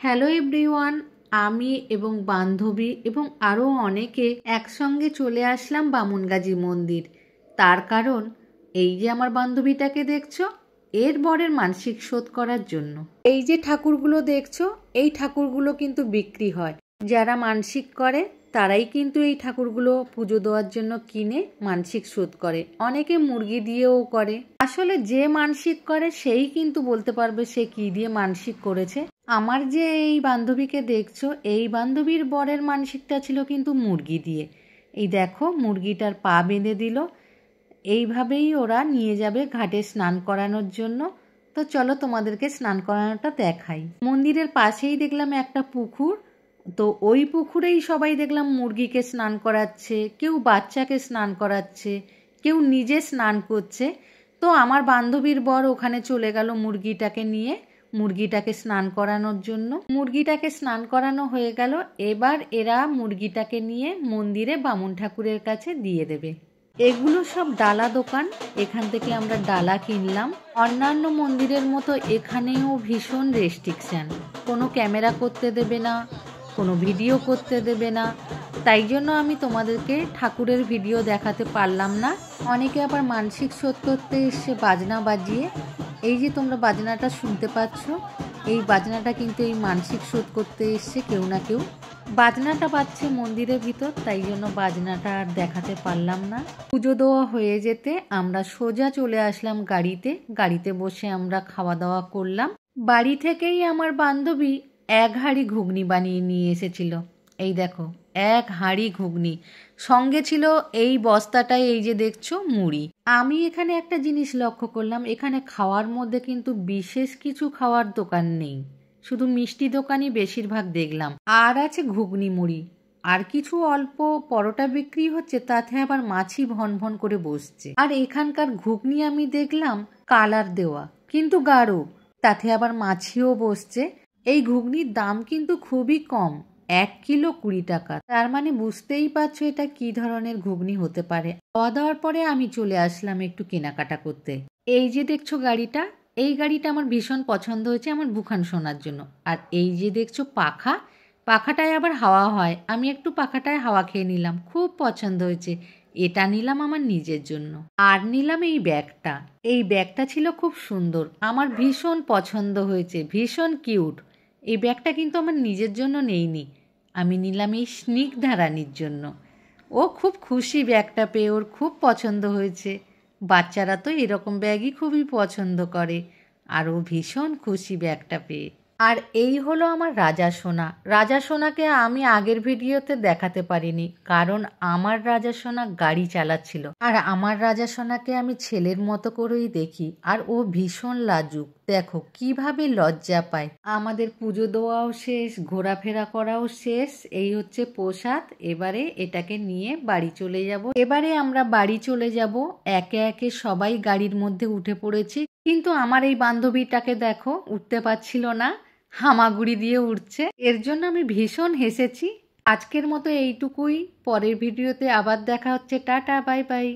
Hello everyone, আমি এবং বান্ধবী এবং আরও অনেকে একসঙ্গে চলে আসলাম বামুনগাজি মন্দির। তার কারণ এই যে আমার বান্ধবীটাকে দেখছো, এর বরের মানসিক শোধ করার জন্য। এই যে ঠাকুরগুলো দেখছো, এই ঠাকুরগুলো কিন্তু বিক্রি হয়। যারা মানসিক করে তারাই কিন্তু এই ঠাকুরগুলো পুজো দেওয়ার জন্য কিনে মানসিক শোধ করে। অনেকে মুরগি দিয়েও করে। আসলে যে মানসিক করে সেই কিন্তু বলতে পারবে সে কি দিয়ে মানসিক করেছে। আমার যে এই বান্ধবীকে দেখছো, এই বান্ধবীর বরের মানসিকটা ছিল কিন্তু মুরগি দিয়ে। এই দেখো মুরগিটার পা বেঁধে দিল। এইভাবেই ওরা নিয়ে যাবে ঘাটে স্নান করানোর জন্য। তো চলো তোমাদেরকে স্নান করানোটা দেখাই। মন্দিরের পাশেই দেখলাম একটা পুকুর। তো ওই পুকুরেই সবাই দেখলাম মুরগিকে স্নান করাচ্ছে, কেউ বাচ্চাকে স্নান করাচ্ছে, কেউ নিজে স্নান করছে। তো আমার বান্ধবীর বর ওখানে চলে গেল মুরগিটাকে নিয়ে, মুরগিটাকে স্নান করানোর জন্য। মুরগিটাকে স্নান করানো হয়ে গেল। এবার এরা মুরগিটাকে নিয়ে মন্দিরে বামুন ঠাকুরের কাছে দিয়ে দেবে। এগুলো সব ডালা দোকান, এখান থেকে আমরা ডালা কিনলাম। অন্যান্য মন্দিরের মতো এখানেও ভীষণ রেস্ট্রিকশান, কোনো ক্যামেরা করতে দেবে না, কোনো ভিডিও করতে দেবে না। তাই জন্য আমি তোমাদেরকে ঠাকুরের ভিডিও দেখাতে পারলাম না। অনেকে আবার মানসিক শোধ করতে এসে বাজনা বাজিয়ে, এই যে তোমরা বাজনাটা শুনতে পাচ্ছ, এই বাজনাটা কিন্তু এই মানসিক শোধ করতে এসছে কেউ না কেউ। বাজনাটা বাজছে মন্দিরের ভিতর, তাই জন্য বাজনাটা আর দেখাতে পারলাম না। পুজো দেওয়া হয়ে যেতে আমরা সোজা চলে আসলাম গাড়িতে বসে আমরা খাওয়া দাওয়া করলাম। বাড়ি থেকেই আমার বান্ধবী এক হাঁড়ি ঘুগনি বানিয়ে নিয়ে এসেছিল। এই দেখো, এক হাঁড়ি ঘুগনি, সঙ্গে ছিল এই বস্তাটায় এই যে দেখছো মুড়ি। আমি এখানে একটা জিনিস লক্ষ্য করলাম, এখানে খাওয়ার মধ্যে কিন্তু বিশেষ কিছু খাওয়ার দোকান নেই, শুধু মিষ্টি দোকানই বেশিরভাগ দেখলাম। আর আছে ঘুগনি মুড়ি, আর কিছু অল্প পরোটা বিক্রি হচ্ছে, তাতে আবার মাছি ভন ভন করে বসছে। আর এখানকার ঘুগনি আমি দেখলাম কালার দেওয়া, কিন্তু গাঢ়, তাতে আবার মাছিও বসছে। এই ঘুগনির দাম কিন্তু খুবই কম, 1 কিলো 20 টাকা। তার মানে বুঝতেই পারছো এটা কি ধরনের ঘুগনি হতে পারে। খাওয়া দাওয়ার পরে আমি চলে আসলাম একটু কেনাকাটা করতে। এই যে দেখছো গাড়িটা, এই গাড়িটা আমার ভীষণ পছন্দ হয়েছে আমার বুখান শোনার জন্য। আর এই যে দেখছো পাখাটায় আবার হাওয়া হয়, আমি একটু পাখাটায় হাওয়া খেয়ে নিলাম, খুব পছন্দ হয়েছে। এটা নিলাম আমার নিজের জন্য। আর নিলাম এই ব্যাগটা ছিল খুব সুন্দর, আমার ভীষণ পছন্দ হয়েছে, ভীষণ কিউট। এই ব্যাগটা কিন্তু আমার নিজের জন্য নেইনি, আমি নিলাম এই স্নিগ্ধা রানীর জন্য। ও খুব খুশি ব্যাগটা পেয়ে, ওর খুব পছন্দ হয়েছে। বাচ্চারা তো এরকম ব্যাগই খুবই পছন্দ করে, আর ও ভীষণ খুশি ব্যাগটা পেয়ে। আর এই হলো আমার রাজা সোনা। রাজা সোনাকে আমি আগের ভিডিওতে দেখাতে পারিনি, কারণ আমার রাজা সোনা গাড়ি চালাচ্ছিল। আর আমার রাজা সোনাকে আমি ছেলের মতো করেই দেখি, আর ও ভীষণ লাজুক। দেখো কিভাবে লজ্জা পায়। আমাদের পুজো দেওয়াও শেষ, ঘোরাফেরা করাও শেষ, এই হচ্ছে প্রসাদ। এবারে এটাকে নিয়ে বাড়ি চলে যাব। এবারে আমরা বাড়ি চলে যাব, একে একে সবাই গাড়ির মধ্যে উঠে পড়েছি। কিন্তু আমার এই বান্ধবীটাকে দেখো, উঠতে পারছিল না, হামাগুড়ি দিয়ে উঠছে। এর জন্য আমি ভীষণ হেসেছি। আজকের মতো এইটুকুই, পরের ভিডিওতে আবার দেখা হচ্ছে। Tata, bye bye.